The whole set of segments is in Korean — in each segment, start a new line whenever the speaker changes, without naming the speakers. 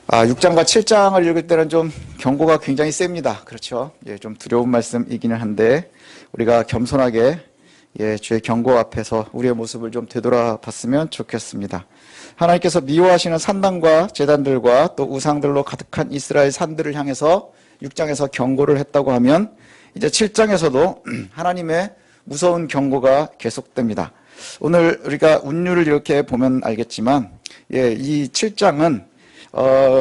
6장과 7장을 읽을 때는 좀 경고가 굉장히 셉니다. 그렇죠? 예, 좀 두려운 말씀이기는 한데 우리가 겸손하게 주의 경고 앞에서 우리의 모습을 좀 되돌아봤으면 좋겠습니다. 하나님께서 미워하시는 산당과 제단들과 또 우상들로 가득한 이스라엘 산들을 향해서 6장에서 경고를 했다고 하면 이제 7장에서도 하나님의 무서운 경고가 계속됩니다. 오늘 우리가 운율을 이렇게 보면 알겠지만 이 7장은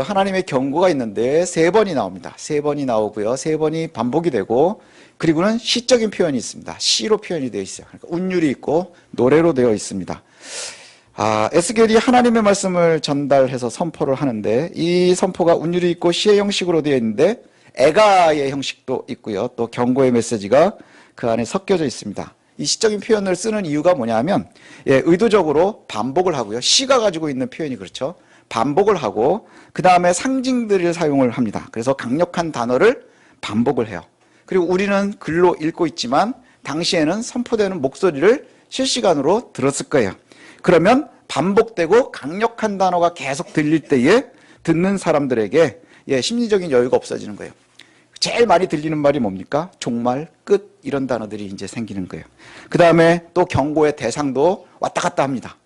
하나님의 경고가 있는데 3번이 나옵니다. 3번이 나오고요. 3번이 반복이 되고 그리고는 시적인 표현이 있습니다. 시로 표현이 되어 있어요. 그러니까 운율이 있고 노래로 되어 있습니다. 에스겔이 하나님의 말씀을 전달해서 선포를 하는데 이 선포가 운율이 있고 시의 형식으로 되어 있는데 애가의 형식도 있고요. 또 경고의 메시지가 그 안에 섞여져 있습니다. 이 시적인 표현을 쓰는 이유가 뭐냐면 의도적으로 반복을 하고요. 시가 가지고 있는 표현이 그렇죠. 반복을 하고 그 다음에 상징들을 사용을 합니다. 그래서 강력한 단어를 반복을 해요. 그리고 우리는 글로 읽고 있지만 당시에는 선포되는 목소리를 실시간으로 들었을 거예요. 그러면 반복되고 강력한 단어가 계속 들릴 때에 듣는 사람들에게 심리적인 여유가 없어지는 거예요. 제일 많이 들리는 말이 뭡니까? 종말, 끝 이런 단어들이 이제 생기는 거예요. 그 다음에 또 경고의 대상도 왔다 갔다 합니다.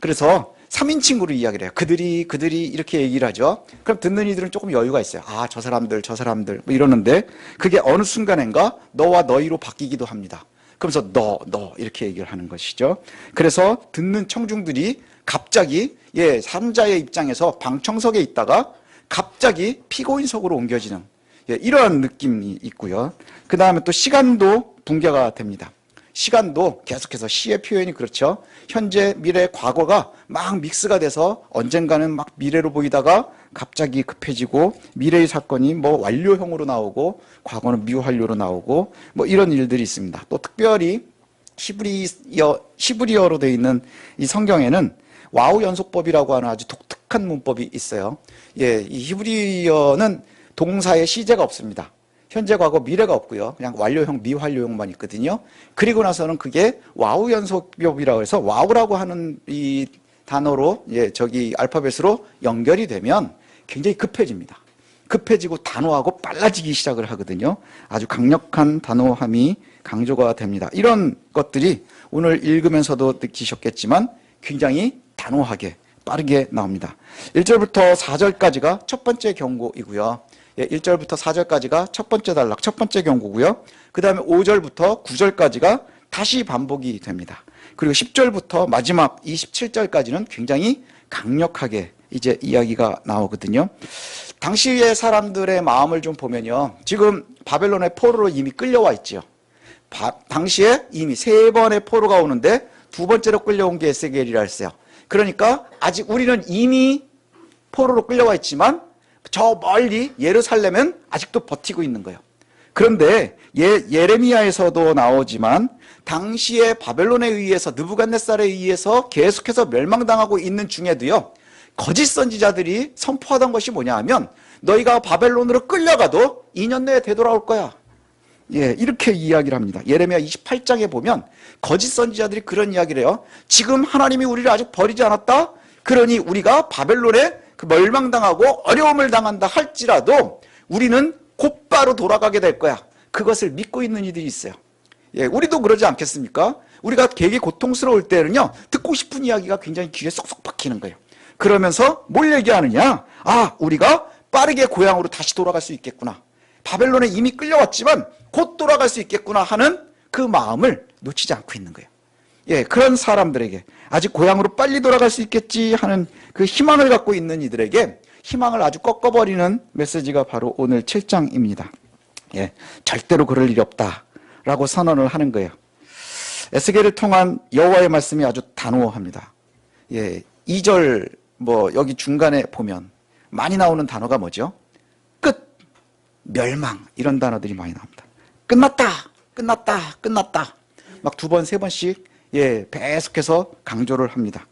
그래서 3인칭으로 이야기를 해요. 그들이 이렇게 얘기를 하죠. 그럼 듣는 이들은 조금 여유가 있어요. 저 사람들 뭐 이러는데 그게 어느 순간인가 너와 너희로 바뀌기도 합니다. 그러면서 너 이렇게 얘기를 하는 것이죠. 그래서 듣는 청중들이 갑자기 산자의 입장에서 방청석에 있다가 갑자기 피고인석으로 옮겨지는 이러한 느낌이 있고요. 그 다음에 또 시간도 붕괴가 됩니다. 시간도 계속해서 시의 표현이 그렇죠. 현재, 미래, 과거가 막 믹스가 돼서 언젠가는 막 미래로 보이다가 갑자기 급해지고 미래의 사건이 뭐 완료형으로 나오고 과거는 미완료로 나오고 뭐 이런 일들이 있습니다. 또 특별히 히브리어로 되어 있는 이 성경에는 와우 연속법이라고 하는 아주 독특한 문법이 있어요. 이 히브리어는 동사에 시제가 없습니다. 현재, 과거, 미래가 없고요. 그냥 완료형, 미완료형만 있거든요. 그리고 나서는 그게 와우 연속법이라고 해서 와우라고 하는 이 단어로 알파벳으로 연결이 되면 굉장히 급해집니다. 급해지고 단호하고 빨라지기 시작을 하거든요. 아주 강력한 단호함이 강조가 됩니다. 이런 것들이 오늘 읽으면서도 느끼셨겠지만 굉장히 단호하게 빠르게 나옵니다. 1절부터 4절까지가 첫 번째 경고이고요. 1절부터 4절까지가 첫 번째 단락, 첫 번째 경고고요. 그 다음에 5절부터 9절까지가 다시 반복이 됩니다. 그리고 10절부터 마지막 27절까지는 굉장히 강력하게 이제 이야기가 나오거든요. 당시의 사람들의 마음을 좀 보면요. 지금 바벨론의 포로로 이미 끌려와 있죠. 당시에 이미 3번의 포로가 오는데 2번째로 끌려온 게 에스겔이라 했어요. 그러니까 아직 우리는 이미 포로로 끌려와 있지만 저 멀리 예루살렘은 아직도 버티고 있는 거예요. 그런데 예레미야에서도 나오지만 당시에 바벨론에 의해서 느부갓네살에 의해서 계속해서 멸망당하고 있는 중에도요. 거짓 선지자들이 선포하던 것이 뭐냐 하면 너희가 바벨론으로 끌려가도 2년 내에 되돌아올 거야. 이렇게 이야기를 합니다. 예레미야 28장에 보면 거짓 선지자들이 그런 이야기를 해요. 지금 하나님이 우리를 아직 버리지 않았다. 그러니 우리가 바벨론에 멸망당하고 어려움을 당한다 할지라도 우리는 곧바로 돌아가게 될 거야. 그것을 믿고 있는 이들이 있어요. 우리도 그러지 않겠습니까? 우리가 되게 고통스러울 때는요. 듣고 싶은 이야기가 굉장히 귀에 쏙쏙 박히는 거예요. 그러면서 뭘 얘기하느냐? 우리가 빠르게 고향으로 다시 돌아갈 수 있겠구나. 바벨론에 이미 끌려왔지만 곧 돌아갈 수 있겠구나 하는 그 마음을 놓치지 않고 있는 거예요. 그런 사람들에게 아직 고향으로 빨리 돌아갈 수 있겠지 하는 그 희망을 갖고 있는 이들에게 희망을 아주 꺾어버리는 메시지가 바로 오늘 7장입니다. 절대로 그럴 일이 없다라고 선언을 하는 거예요. 에스겔을 통한 여호와의 말씀이 아주 단호합니다. 2절 여기 중간에 보면 많이 나오는 단어가 뭐죠? 끝, 멸망 이런 단어들이 많이 나옵니다. 끝났다. 막 2번, 3번씩 계속해서 강조를 합니다.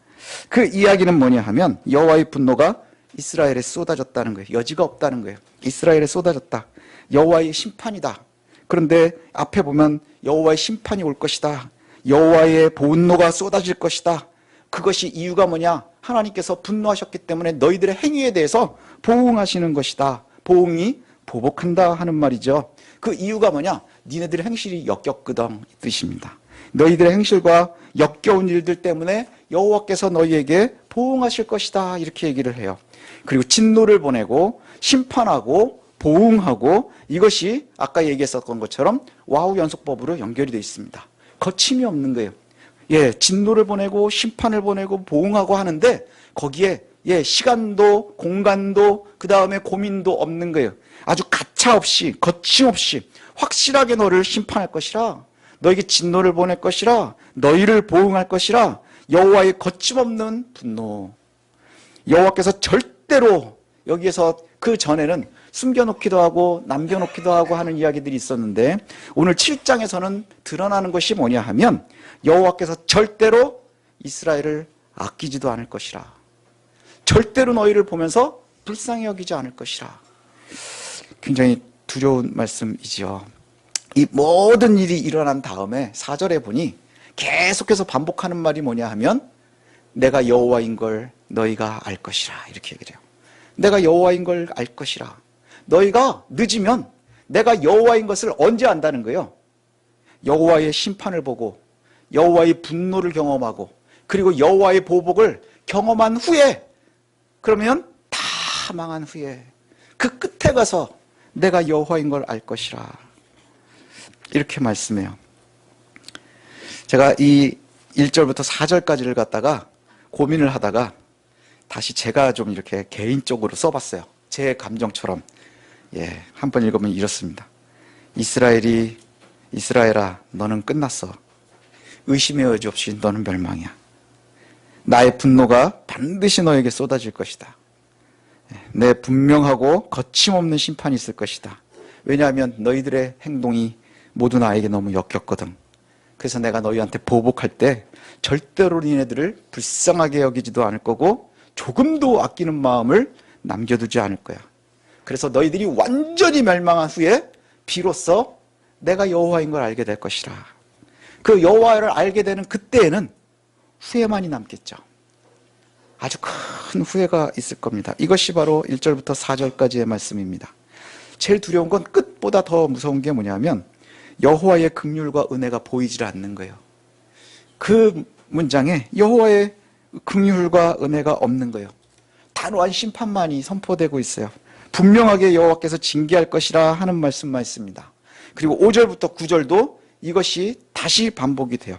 그 이야기는 뭐냐 하면 여호와의 분노가 이스라엘에 쏟아졌다는 거예요. 여지가 없다는 거예요. 이스라엘에 쏟아졌다. 여호와의 심판이다. 그런데 앞에 보면 여호와의 심판이 올 것이다. 여호와의 분노가 쏟아질 것이다. 그것이 이유가 뭐냐? 하나님께서 분노하셨기 때문에 너희들의 행위에 대해서 보응하시는 것이다. 보응이 보복한다 하는 말이죠. 그 이유가 뭐냐? 니네들의 행실이 역겹거든 이 뜻입니다. 너희들의 행실과 역겨운 일들 때문에 여호와께서 너희에게 보응하실 것이다 이렇게 얘기를 해요. 그리고 진노를 보내고 심판하고 보응하고, 이것이 아까 얘기했었던 것처럼 와우 연속법으로 연결이 되어 있습니다. 거침이 없는 거예요. 예, 진노를 보내고 심판을 보내고 보응하고 하는데 거기에 시간도 공간도 그 다음에 고민도 없는 거예요. 아주 가차없이 거침없이 확실하게 너를 심판할 것이라, 너에게 진노를 보낼 것이라, 너희를 보응할 것이라. 여호와의 거침없는 분노. 여호와께서 절대로, 여기에서 그 전에는 숨겨놓기도 하고 남겨놓기도 하고 하는 이야기들이 있었는데, 오늘 7장에서는 드러나는 것이 뭐냐 하면 여호와께서 절대로 이스라엘을 아끼지도 않을 것이라, 절대로 너희를 보면서 불쌍히 여기지 않을 것이라. 굉장히 두려운 말씀이지요. 이 모든 일이 일어난 다음에 4절에 보니 계속해서 반복하는 말이 뭐냐 하면 내가 여호와인 걸 너희가 알 것이라 이렇게 얘기를 해요. 내가 여호와인 걸 알 것이라. 너희가 늦으면 내가 여호와인 것을 언제 안다는 거예요? 여호와의 심판을 보고 여호와의 분노를 경험하고 그리고 여호와의 보복을 경험한 후에, 그러면 다 망한 후에 그 끝에 가서 내가 여호와인 걸 알 것이라 이렇게 말씀해요. 제가 이 1절부터 4절까지를 갖다가 고민을 하다가 다시 제가 좀 이렇게 개인적으로 써봤어요. 제 감정처럼. 한번 읽으면 이렇습니다. 이스라엘아, 너는 끝났어. 의심의 여지 없이 너는 멸망이야. 나의 분노가 반드시 너에게 쏟아질 것이다. 내 분명하고 거침없는 심판이 있을 것이다. 왜냐하면 너희들의 행동이 모두 나에게 너무 역겹거든. 그래서 내가 너희한테 보복할 때 절대로 니네들을 불쌍하게 여기지도 않을 거고 조금도 아끼는 마음을 남겨두지 않을 거야. 그래서 너희들이 완전히 멸망한 후에 비로소 내가 여호와인 걸 알게 될 것이라. 그 여호와를 알게 되는 그때에는 후회만이 남겠죠. 아주 큰 후회가 있을 겁니다. 이것이 바로 1절부터 4절까지의 말씀입니다. 제일 두려운 건 끝보다 더 무서운 게 뭐냐면 여호와의 긍휼과 은혜가 보이질 않는 거예요. 그 문장에 여호와의 긍휼과 은혜가 없는 거예요. 단호한 심판만이 선포되고 있어요. 분명하게 여호와께서 징계할 것이라 하는 말씀만 있습니다. 그리고 5절부터 9절도 이것이 다시 반복이 돼요.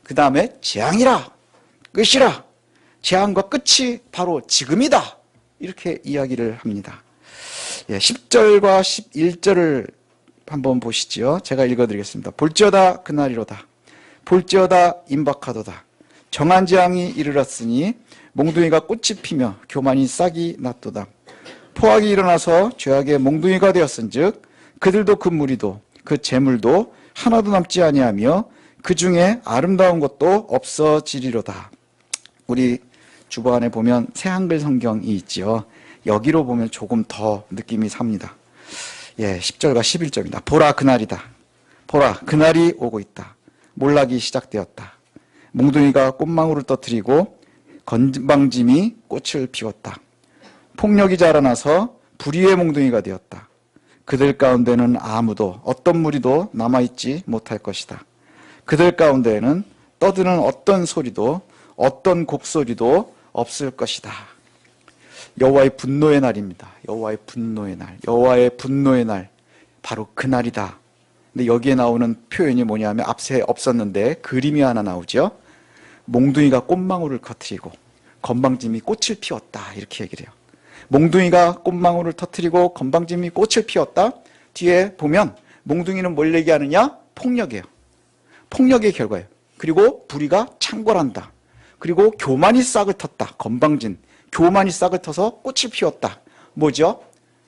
그 다음에 재앙이라, 끝이라, 재앙과 끝이 바로 지금이다 이렇게 이야기를 합니다. 10절과 11절을 한번 보시죠. 제가 읽어드리겠습니다. 볼지어다 그날이로다. 볼지어다 임박하도다. 정한 재앙이 이르렀으니 몽둥이가 꽃이 피며 교만이 싹이 났도다. 포악이 일어나서 죄악의 몽둥이가 되었은즉 그들도 그 무리도 그 재물도 하나도 남지 아니하며 그 중에 아름다운 것도 없어지리로다. 우리 주보안에 보면 새 한글 성경이 있지요. 여기로 보면 조금 더 느낌이 삽니다. 10절과 11절입니다. 보라 그날이다. 보라 그날이 오고 있다. 몰락이 시작되었다. 몽둥이가 꽃망울을 터뜨리고 건방짐이 꽃을 피웠다. 폭력이 자라나서 불의의 몽둥이가 되었다. 그들 가운데는 아무도 어떤 무리도 남아있지 못할 것이다. 그들 가운데에는 떠드는 어떤 소리도 어떤 곡소리도 없을 것이다. 여호와의 분노의 날입니다. 여호와의 분노의 날, 여호와의 분노의 날, 바로 그날이다. 근데 여기에 나오는 표현이 뭐냐면 앞에 없었는데 그림이 하나 나오죠. 몽둥이가 꽃망울을 터뜨리고 건방짐이 꽃을 피웠다 이렇게 얘기를 해요. 몽둥이가 꽃망울을 터뜨리고 건방짐이 꽃을 피웠다. 뒤에 보면 몽둥이는 뭘 얘기하느냐? 폭력이에요. 폭력의 결과예요. 그리고 불의가 창궐한다. 그리고 교만이 싹을 텄다. 건방진 교만이 싹을 터서 꽃을 피웠다. 뭐죠?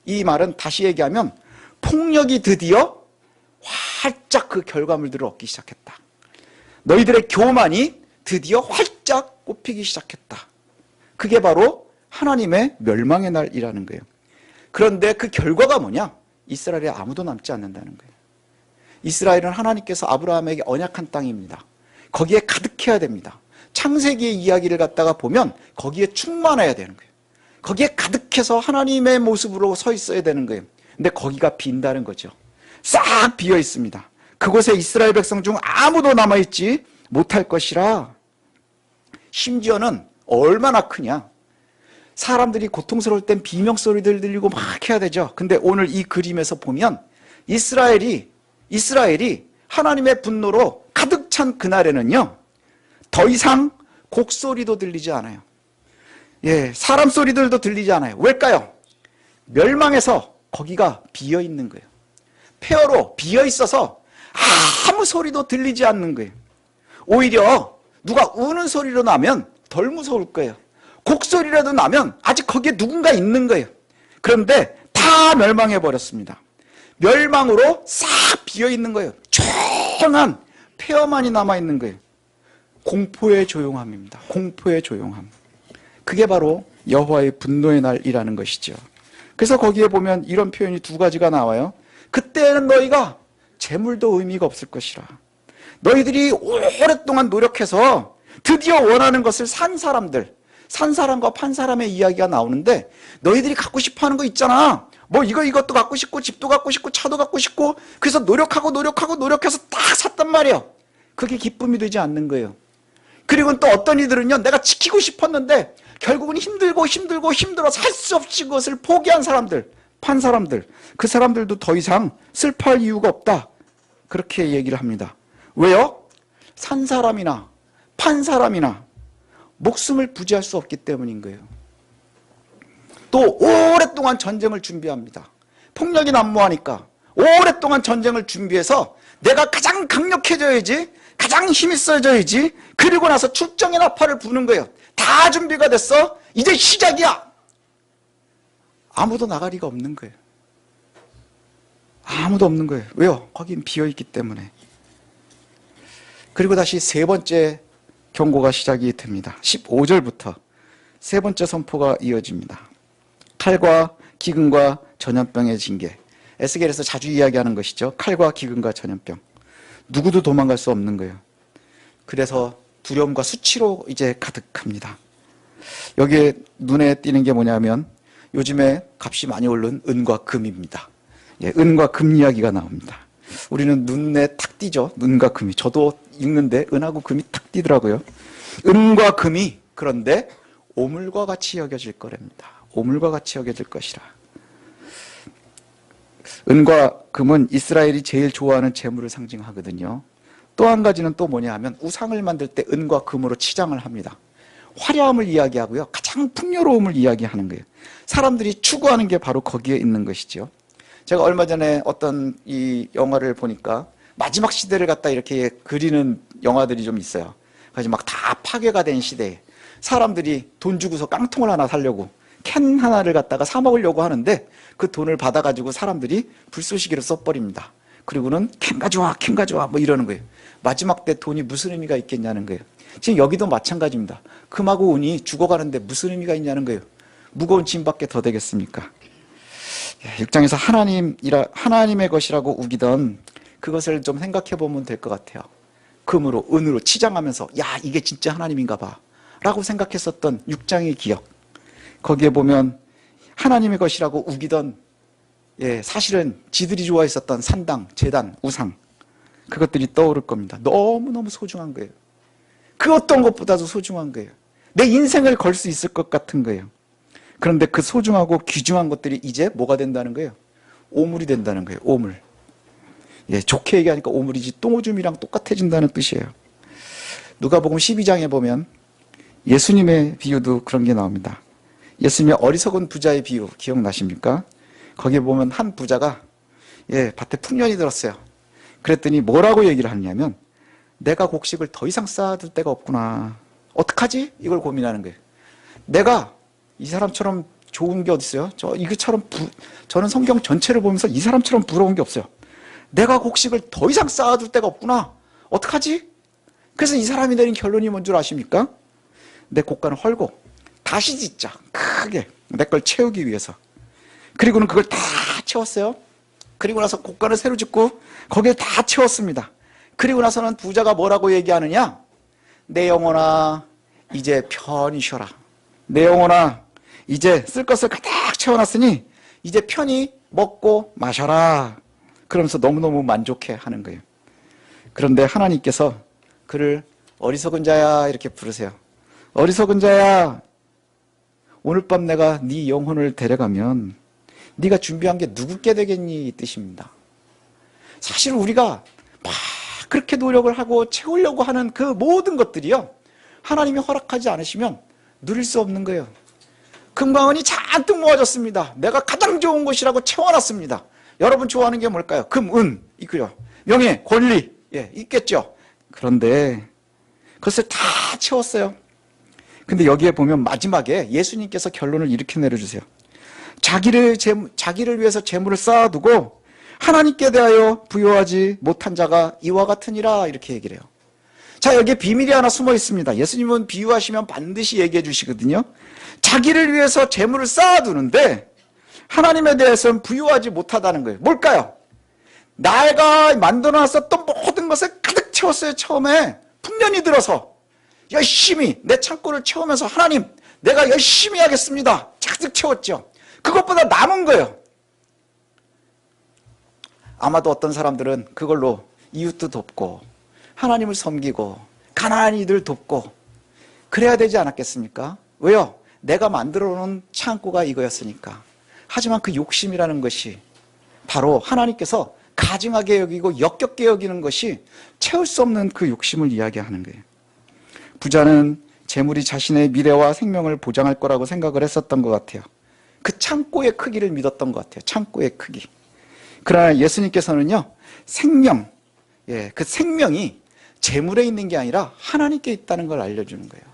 이 말은 다시 얘기하면 폭력이 드디어 활짝 그 결과물들을 얻기 시작했다. 너희들의 교만이 드디어 활짝 꽃피기 시작했다. 그게 바로 하나님의 멸망의 날이라는 거예요. 그런데 그 결과가 뭐냐? 이스라엘에 아무도 남지 않는다는 거예요. 이스라엘은 하나님께서 아브라함에게 언약한 땅입니다. 거기에 가득해야 됩니다. 창세기의 이야기를 갖다가 보면 거기에 충만해야 되는 거예요. 거기에 가득해서 하나님의 모습으로 서 있어야 되는 거예요. 근데 거기가 빈다는 거죠. 싹 비어 있습니다. 그곳에 이스라엘 백성 중 아무도 남아있지 못할 것이라. 심지어는 얼마나 크냐. 사람들이 고통스러울 땐 비명소리들 들리고 막 해야 되죠. 근데 오늘 이 그림에서 보면 이스라엘이 하나님의 분노로 가득 찬 그날에는요, 더 이상 곡소리도 들리지 않아요. 예, 사람 소리들도 들리지 않아요. 왜일까요? 멸망해서 거기가 비어 있는 거예요. 폐허로 비어 있어서 아무 소리도 들리지 않는 거예요. 오히려 누가 우는 소리로 나면 덜 무서울 거예요. 곡소리라도 나면 아직 거기에 누군가 있는 거예요. 그런데 다 멸망해 버렸습니다. 멸망으로 싹 비어 있는 거예요. 조용한 폐허만이 남아 있는 거예요. 공포의 조용함입니다. 공포의 조용함. 그게 바로 여호와의 분노의 날이라는 것이죠. 그래서 거기에 보면 이런 표현이 두 가지가 나와요. 그때는 너희가 재물도 의미가 없을 것이라. 너희들이 오랫동안 노력해서 드디어 원하는 것을 산 사람들, 산 사람과 판 사람의 이야기가 나오는데, 너희들이 갖고 싶어 하는 거 있잖아. 뭐 이것도 갖고 싶고 집도 갖고 싶고 차도 갖고 싶고, 그래서 노력해서 딱 샀단 말이에요. 그게 기쁨이 되지 않는 거예요. 그리고 또 어떤 이들은요, 내가 지키고 싶었는데 결국은 힘들어서 할 수 없이 그것을 포기한 사람들, 판 사람들, 그 사람들도 더 이상 슬퍼할 이유가 없다, 그렇게 얘기를 합니다. 왜요? 산 사람이나 판 사람이나 목숨을 부지할 수 없기 때문인 거예요. 또 오랫동안 전쟁을 준비합니다. 폭력이 난무하니까 오랫동안 전쟁을 준비해서 내가 가장 강력해져야지, 가장 힘이 세져야지, 그리고 나서 출정의 나팔을 부는 거예요. 다 준비가 됐어. 이제 시작이야. 아무도 나가리가 없는 거예요. 아무도 없는 거예요. 왜요? 거긴 비어있기 때문에. 그리고 다시 세 번째 경고가 시작이 됩니다. 15절부터 세 번째 선포가 이어집니다. 칼과 기근과 전염병의 징계. 에스겔에서 자주 이야기하는 것이죠. 칼과 기근과 전염병. 누구도 도망갈 수 없는 거예요. 그래서 두려움과 수치로 이제 가득합니다. 여기에 눈에 띄는 게 뭐냐면 요즘에 값이 많이 오른 은과 금입니다. 예, 은과 금 이야기가 나옵니다. 우리는 눈에 탁 띄죠. 은과 금이. 저도 읽는데 은하고 금이 탁 띄더라고요. 은과 금이 그런데 오물과 같이 여겨질 거랍니다. 오물과 같이 여겨질 것이라. 은과 금은 이스라엘이 제일 좋아하는 재물을 상징하거든요. 또 한 가지는 또 뭐냐 하면 우상을 만들 때 은과 금으로 치장을 합니다. 화려함을 이야기하고요, 가장 풍요로움을 이야기하는 거예요. 사람들이 추구하는 게 바로 거기에 있는 것이죠. 제가 얼마 전에 어떤 이 영화를 보니까 마지막 시대를 갖다 이렇게 그리는 영화들이 좀 있어요. 그래서 막 다 파괴가 된 시대에 사람들이 돈 주고서 깡통을 하나 사려고 캔 하나를 갖다가 사 먹으려고 하는데, 그 돈을 받아가지고 사람들이 불쏘시개로 써버립니다. 그리고는 캔 가져와 뭐 이러는 거예요. 마지막 때 돈이 무슨 의미가 있겠냐는 거예요. 지금 여기도 마찬가지입니다. 금하고 은이 죽어가는데 무슨 의미가 있냐는 거예요. 무거운 짐밖에 더 되겠습니까? 6장에서 하나님의 것이라고 우기던 그것을 좀 생각해 보면 될 것 같아요. 금으로 은으로 치장하면서 야, 이게 진짜 하나님인가 봐 라고 생각했었던 6장의 기억. 거기에 보면 하나님의 것이라고 우기던, 사실은 지들이 좋아했었던 산당, 제단, 우상, 그것들이 떠오를 겁니다. 너무너무 소중한 거예요. 그 어떤 것보다도 소중한 거예요. 내 인생을 걸 수 있을 것 같은 거예요. 그런데 그 소중하고 귀중한 것들이 이제 뭐가 된다는 거예요? 오물이 된다는 거예요. 오물. 좋게 얘기하니까 오물이지 똥오줌이랑 똑같아진다는 뜻이에요. 누가복음 12장에 보면 예수님의 비유도 그런 게 나옵니다. 예수님의 어리석은 부자의 비유 기억나십니까? 거기에 보면 한 부자가 밭에 풍년이 들었어요. 그랬더니 뭐라고 얘기를 하냐면, 내가 곡식을 더 이상 쌓아둘 데가 없구나. 어떡하지? 이걸 고민하는 거예요. 내가 이 사람처럼 좋은 게 어딨어요? 저는 성경 전체를 보면서 이 사람처럼 부러운 게 없어요. 내가 곡식을 더 이상 쌓아둘 데가 없구나. 어떡하지? 그래서 이 사람이 내린 결론이 뭔 줄 아십니까? 내 곡간을 헐고 다시 짓자. 크게. 내 걸 채우기 위해서. 그리고는 그걸 다 채웠어요. 그리고 나서 곡간을 새로 짓고 거기에 다 채웠습니다. 그리고 나서는 부자가 뭐라고 얘기하느냐? 내 영혼아, 이제 편히 쉬어라. 내 영혼아, 이제 쓸 것을 가득 채워놨으니 이제 편히 먹고 마셔라. 그러면서 너무너무 만족해 하는 거예요. 그런데 하나님께서 그를 어리석은 자야 이렇게 부르세요. 어리석은 자야, 오늘 밤 내가 네 영혼을 데려가면 네가 준비한 게 누구께 되겠니? 이 뜻입니다. 사실 우리가 막 그렇게 노력을 하고 채우려고 하는 그 모든 것들이요, 하나님이 허락하지 않으시면 누릴 수 없는 거예요. 금광원이 잔뜩 모아졌습니다. 내가 가장 좋은 곳이라고 채워놨습니다. 여러분 좋아하는 게 뭘까요? 금, 은 있고요. 명예, 권리, 있겠죠. 그런데 그것을 다 채웠어요. 근데 여기에 보면 마지막에 예수님께서 결론을 이렇게 내려주세요. 자기를 위해서 재물을 쌓아두고 하나님께 대하여 부요하지 못한 자가 이와 같으니라, 이렇게 얘기를 해요. 자, 여기에 비밀이 하나 숨어 있습니다. 예수님은 비유하시면 반드시 얘기해 주시거든요. 자기를 위해서 재물을 쌓아두는데 하나님에 대해서는 부유하지 못하다는 거예요. 뭘까요? 내가 만들어놨었던 모든 것을 가득 채웠어요. 처음에 풍년이 들어서 열심히 내 창고를 채우면서 하나님, 내가 열심히 하겠습니다. 가득 채웠죠. 그것보다 남은 거예요. 아마도 어떤 사람들은 그걸로 이웃도 돕고 하나님을 섬기고 가난한 이들 돕고 그래야 되지 않았겠습니까? 왜요? 내가 만들어 놓은 창고가 이거였으니까. 하지만 그 욕심이라는 것이 바로 하나님께서 가증하게 여기고 역겹게 여기는 것이 채울 수 없는 그 욕심을 이야기하는 거예요. 부자는 재물이 자신의 미래와 생명을 보장할 거라고 생각을 했었던 것 같아요. 그 창고의 크기를 믿었던 것 같아요. 창고의 크기. 그러나 예수님께서는요, 생명, 그 생명이 재물에 있는 게 아니라 하나님께 있다는 걸 알려주는 거예요.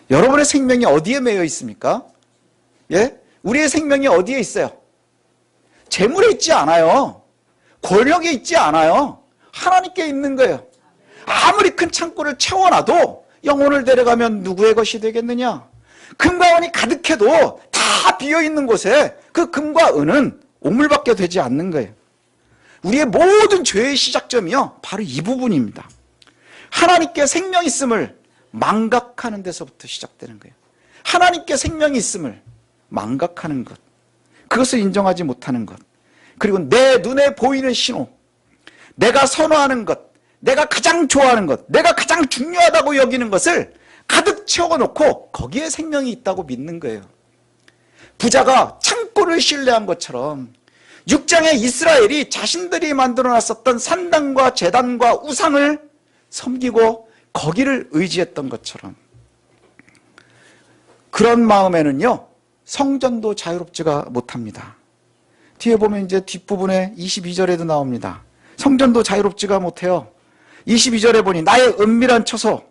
여러분의 생명이 어디에 매여 있습니까? 우리의 생명이 어디에 있어요? 재물에 있지 않아요. 권력에 있지 않아요. 하나님께 있는 거예요. 아무리 큰 창고를 채워놔도 영혼을 데려가면 누구의 것이 되겠느냐? 금과 은이 가득해도 다 비어있는 곳에 그 금과 은은 오물밖에 되지 않는 거예요. 우리의 모든 죄의 시작점이요, 바로 이 부분입니다. 하나님께 생명이 있음을 망각하는 데서부터 시작되는 거예요. 하나님께 생명이 있음을 망각하는 것, 그것을 인정하지 못하는 것, 그리고 내 눈에 보이는 신호, 내가 선호하는 것, 내가 가장 좋아하는 것, 내가 가장 중요하다고 여기는 것을 가득 채워놓고 거기에 생명이 있다고 믿는 거예요. 부자가 창고를 신뢰한 것처럼 6장의 이스라엘이 자신들이 만들어놨었던 산당과 제단과 우상을 섬기고 거기를 의지했던 것처럼, 그런 마음에는요, 성전도 자유롭지가 못합니다. 뒤에 보면 이제 뒷부분에 22절에도 나옵니다. 성전도 자유롭지가 못해요. 22절에 보니 나의 은밀한 처소,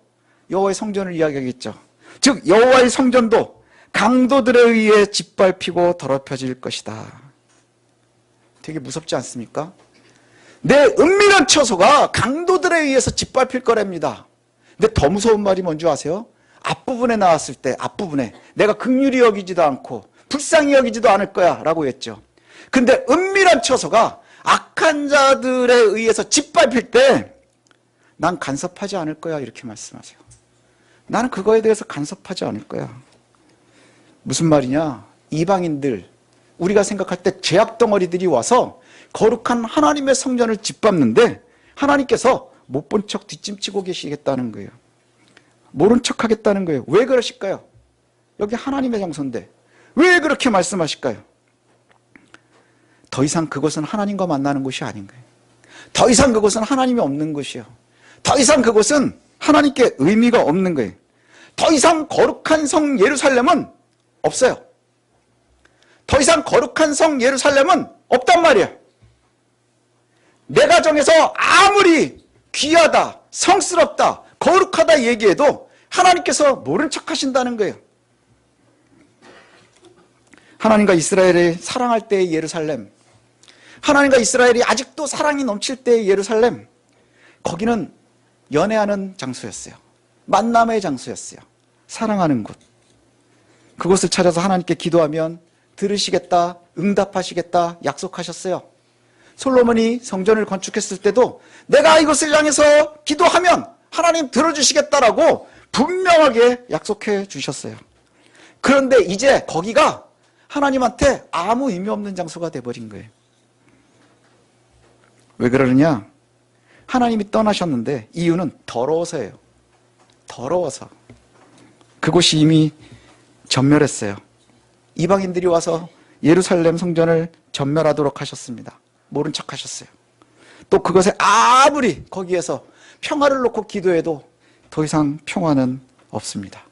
여호와의 성전을 이야기하겠죠. 즉 여호와의 성전도 강도들에 의해 짓밟히고 더럽혀질 것이다. 되게 무섭지 않습니까? 내 은밀한 처소가 강도들에 의해서 짓밟힐 거랍니다. 근데 더 무서운 말이 뭔지 아세요? 앞부분에 나왔을 때, 앞부분에 내가 긍휼히 여기지도 않고 불쌍히 여기지도 않을 거야 라고 했죠. 근데 은밀한 처소가 악한 자들에 의해서 짓밟힐 때 난 간섭하지 않을 거야, 이렇게 말씀하세요. 나는 그거에 대해서 간섭하지 않을 거야. 무슨 말이냐? 이방인들, 우리가 생각할 때 죄악 덩어리들이 와서 거룩한 하나님의 성전을 짓밟는데 하나님께서 못 본 척 뒷짐치고 계시겠다는 거예요. 모른 척 하겠다는 거예요. 왜 그러실까요? 여기 하나님의 장소인데 왜 그렇게 말씀하실까요? 더 이상 그곳은 하나님과 만나는 곳이 아닌 거예요. 더 이상 그곳은 하나님이 없는 곳이요. 더 이상 그곳은 하나님께 의미가 없는 거예요. 더 이상 거룩한 성 예루살렘은 없어요. 더 이상 거룩한 성 예루살렘은 없단 말이에요. 내 가정에서 아무리 귀하다, 성스럽다, 거룩하다 얘기해도 하나님께서 모른 척 하신다는 거예요. 하나님과 이스라엘이 사랑할 때의 예루살렘, 하나님과 이스라엘이 아직도 사랑이 넘칠 때의 예루살렘, 거기는 연애하는 장소였어요. 만남의 장소였어요. 사랑하는 곳. 그곳을 찾아서 하나님께 기도하면 들으시겠다, 응답하시겠다 약속하셨어요. 솔로몬이 성전을 건축했을 때도 내가 이곳을 향해서 기도하면 하나님 들어주시겠다라고 분명하게 약속해 주셨어요. 그런데 이제 거기가 하나님한테 아무 의미 없는 장소가 돼버린 거예요. 왜 그러느냐? 하나님이 떠나셨는데 이유는 더러워서예요. 더러워서. 그곳이 이미 전멸했어요. 이방인들이 와서 예루살렘 성전을 전멸하도록 하셨습니다. 모른 척 하셨어요. 또 그것에 아무리 거기에서 평화를 놓고 기도해도 더 이상 평화는 없습니다.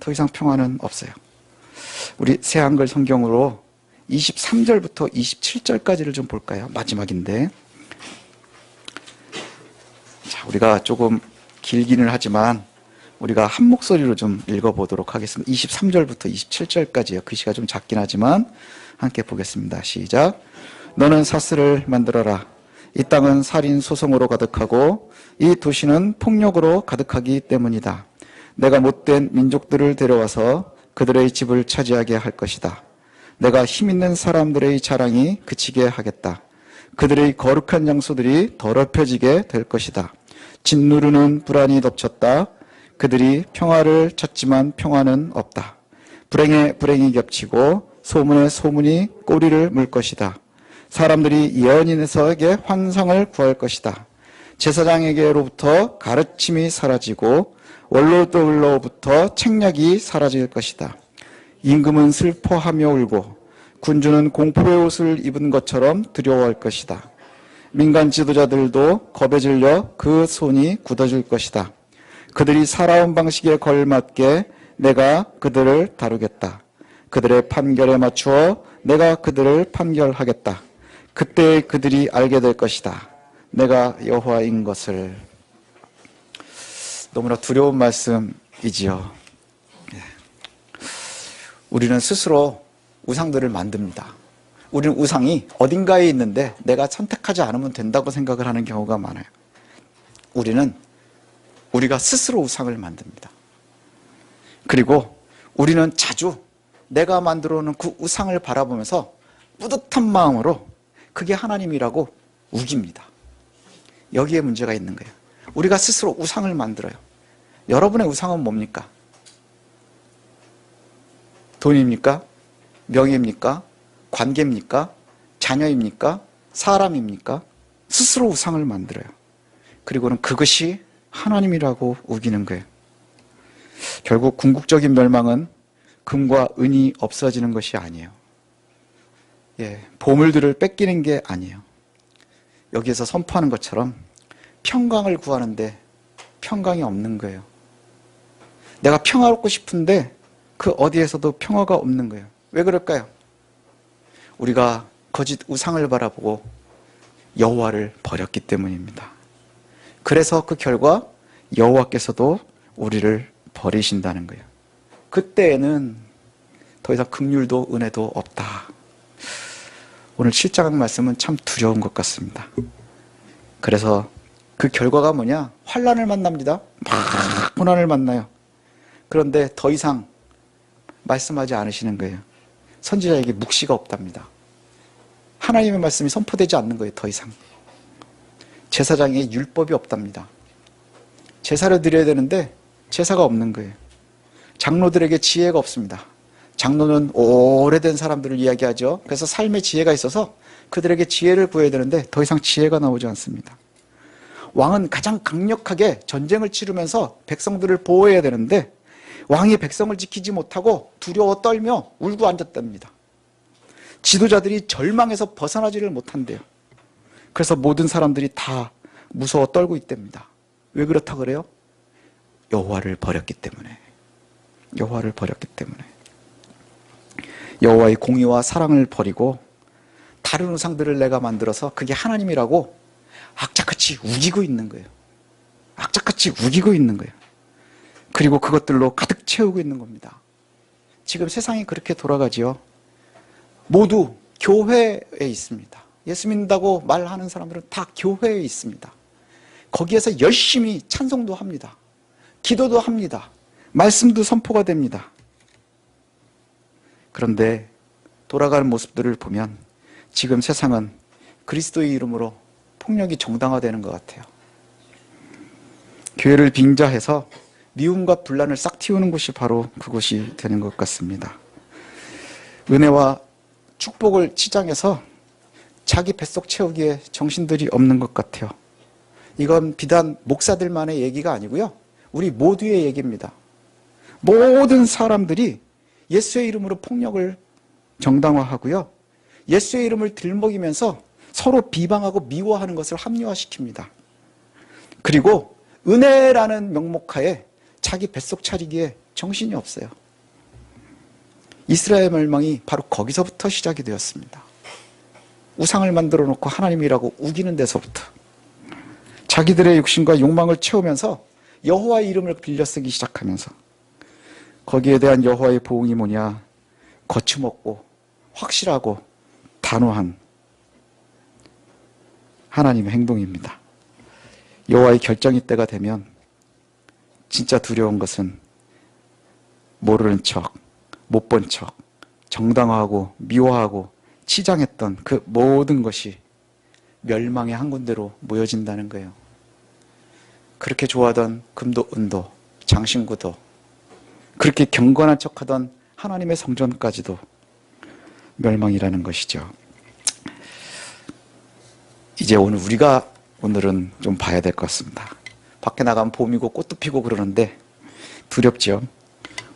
더 이상 평화는 없어요. 우리 새한글 성경으로 23절부터 27절까지를 좀 볼까요? 마지막인데. 자, 우리가 조금 길기는 하지만 우리가 한 목소리로 좀 읽어보도록 하겠습니다. 23절부터 27절까지요. 글씨가 좀 작긴 하지만 함께 보겠습니다. 시작. 너는 사슬을 만들어라. 이 땅은 살인 소송으로 가득하고 이 도시는 폭력으로 가득하기 때문이다. 내가 못된 민족들을 데려와서 그들의 집을 차지하게 할 것이다. 내가 힘있는 사람들의 자랑이 그치게 하겠다. 그들의 거룩한 장소들이 더럽혀지게 될 것이다. 짓누르는 불안이 덮쳤다. 그들이 평화를 찾지만 평화는 없다. 불행에 불행이 겹치고 소문에 소문이 꼬리를 물 것이다. 사람들이 예언인에서에게 환상을 구할 것이다. 제사장에게로부터 가르침이 사라지고 원로들로부터 책략이 사라질 것이다. 임금은 슬퍼하며 울고 군주는 공포의 옷을 입은 것처럼 두려워할 것이다. 민간 지도자들도 겁에 질려 그 손이 굳어질 것이다. 그들이 살아온 방식에 걸맞게 내가 그들을 다루겠다. 그들의 판결에 맞추어 내가 그들을 판결하겠다. 그때 그들이 알게 될 것이다. 내가 여호와인 것을. 너무나 두려운 말씀이지요. 우리는 스스로 우상들을 만듭니다. 우리는 우상이 어딘가에 있는데 내가 선택하지 않으면 된다고 생각을 하는 경우가 많아요. 우리가 스스로 우상을 만듭니다. 그리고 우리는 자주 내가 만들어 놓은 그 우상을 바라보면서 뿌듯한 마음으로 그게 하나님이라고 우깁니다. 여기에 문제가 있는 거예요. 우리가 스스로 우상을 만들어요. 여러분의 우상은 뭡니까? 돈입니까? 명예입니까? 관계입니까? 자녀입니까? 사람입니까? 스스로 우상을 만들어요. 그리고는 그것이 하나님이라고 우기는 거예요. 결국 궁극적인 멸망은 금과 은이 없어지는 것이 아니에요. 보물들을 뺏기는 게 아니에요. 여기에서 선포하는 것처럼 평강을 구하는데 평강이 없는 거예요. 내가 평화롭고 싶은데 그 어디에서도 평화가 없는 거예요. 왜 그럴까요? 우리가 거짓 우상을 바라보고 여호와를 버렸기 때문입니다. 그래서 그 결과 여호와께서도 우리를 버리신다는 거예요. 그때에는 더 이상 긍휼도 은혜도 없다. 오늘 7장 말씀은 참 두려운 것 같습니다. 그래서 그 결과가 뭐냐? 환난을 만납니다. 막 고난을 만나요. 그런데 더 이상 말씀하지 않으시는 거예요. 선지자에게 묵시가 없답니다. 하나님의 말씀이 선포되지 않는 거예요. 더 이상. 제사장에게 율법이 없답니다. 제사를 드려야 되는데 제사가 없는 거예요. 장로들에게 지혜가 없습니다. 장로는 오래된 사람들을 이야기하죠. 그래서 삶의 지혜가 있어서 그들에게 지혜를 구해야 되는데 더 이상 지혜가 나오지 않습니다. 왕은 가장 강력하게 전쟁을 치르면서 백성들을 보호해야 되는데 왕이 백성을 지키지 못하고 두려워 떨며 울고 앉았답니다. 지도자들이 절망해서 벗어나지를 못한대요. 그래서 모든 사람들이 다 무서워 떨고 있답니다. 왜 그렇다 그래요? 여호와를 버렸기 때문에. 여호와를 버렸기 때문에. 여호와의 공의와 사랑을 버리고 다른 우상들을 내가 만들어서 그게 하나님이라고 악착같이 우기고 있는 거예요. 악착같이 우기고 있는 거예요. 그리고 그것들로 가득 채우고 있는 겁니다. 지금 세상이 그렇게 돌아가지요. 모두 교회에 있습니다. 예수 믿는다고 말하는 사람들은 다 교회에 있습니다. 거기에서 열심히 찬송도 합니다. 기도도 합니다. 말씀도 선포가 됩니다. 그런데 돌아가는 모습들을 보면 지금 세상은 그리스도의 이름으로 폭력이 정당화되는 것 같아요. 교회를 빙자해서 미움과 분란을 싹 틔우는 곳이 바로 그곳이 되는 것 같습니다. 은혜와 축복을 치장해서 자기 뱃속 채우기에 정신들이 없는 것 같아요. 이건 비단 목사들만의 얘기가 아니고요, 우리 모두의 얘기입니다. 모든 사람들이 예수의 이름으로 폭력을 정당화하고요, 예수의 이름을 들먹이면서 서로 비방하고 미워하는 것을 합리화시킵니다. 그리고 은혜라는 명목하에 자기 뱃속 차리기에 정신이 없어요. 이스라엘 멸망이 바로 거기서부터 시작이 되었습니다. 우상을 만들어 놓고 하나님이라고 우기는 데서부터 자기들의 욕심과 욕망을 채우면서 여호와의 이름을 빌려 쓰기 시작하면서, 거기에 대한 여호와의 보응이 뭐냐? 거침없고 확실하고 단호한 하나님의 행동입니다. 여호와의 결정이 때가 되면 진짜 두려운 것은 모르는 척, 못 본 척, 정당화하고 미워하고 치장했던 그 모든 것이 멸망의 한 군데로 모여진다는 거예요. 그렇게 좋아하던 금도 은도 장신구도, 그렇게 경건한 척하던 하나님의 성전까지도 멸망이라는 것이죠. 이제 오늘은 좀 봐야 될 것 같습니다. 밖에 나가면 봄이고 꽃도 피고 그러는데 두렵죠.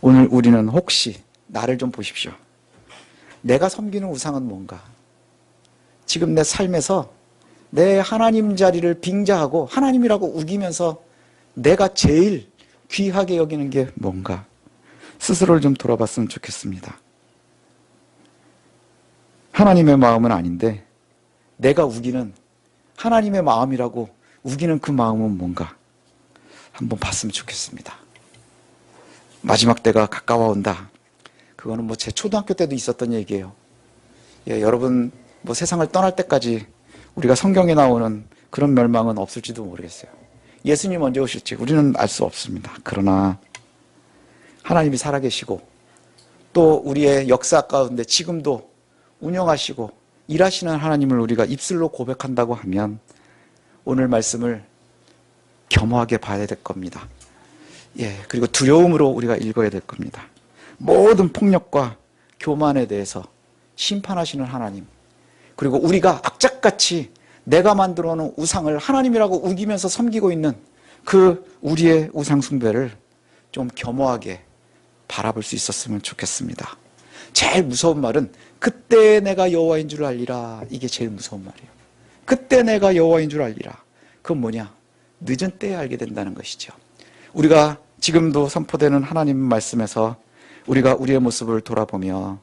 오늘 우리는 혹시 나를 좀 보십시오. 내가 섬기는 우상은 뭔가? 지금 내 삶에서 내 하나님 자리를 빙자하고 하나님이라고 우기면서 내가 제일 귀하게 여기는 게 뭔가? 스스로를 좀 돌아봤으면 좋겠습니다. 하나님의 마음은 아닌데 내가 우기는 하나님의 마음이라고 우기는 그 마음은 뭔가? 한번 봤으면 좋겠습니다. 마지막 때가 가까워온다. 그거는 제 초등학교 때도 있었던 얘기예요. 여러분 세상을 떠날 때까지 우리가 성경에 나오는 그런 멸망은 없을지도 모르겠어요. 예수님 언제 오실지 우리는 알 수 없습니다. 그러나 하나님이 살아계시고 또 우리의 역사 가운데 지금도 운영하시고 일하시는 하나님을 우리가 입술로 고백한다고 하면 오늘 말씀을 겸허하게 봐야 될 겁니다. 그리고 두려움으로 우리가 읽어야 될 겁니다. 모든 폭력과 교만에 대해서 심판하시는 하나님, 그리고 우리가 악착같이 내가 만들어 놓은 우상을 하나님이라고 우기면서 섬기고 있는 그 우리의 우상 숭배를 좀 겸허하게 바라볼 수 있었으면 좋겠습니다. 제일 무서운 말은 그때 내가 여호와인 줄 알리라. 이게 제일 무서운 말이에요. 그때 내가 여호와인 줄 알리라. 그건 뭐냐? 늦은 때에 알게 된다는 것이죠. 우리가 지금도 선포되는 하나님 말씀에서 우리가 우리의 모습을 돌아보며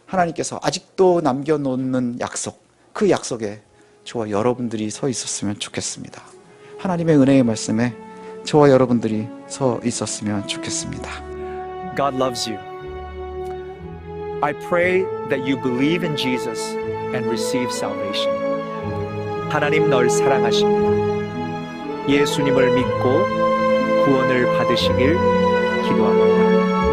하나님께서 아직도 남겨놓는 약속, 그 약속에 저와 여러분들이 서 있었으면 좋겠습니다. 하나님의 은혜의 말씀에 저와 여러분들이 서 있었으면 좋겠습니다.
God loves you. I pray that you believe in Jesus and receive salvation. 하나님 널 사랑하십니다. 예수님을 믿고 구원을 받으시길 기도합니다.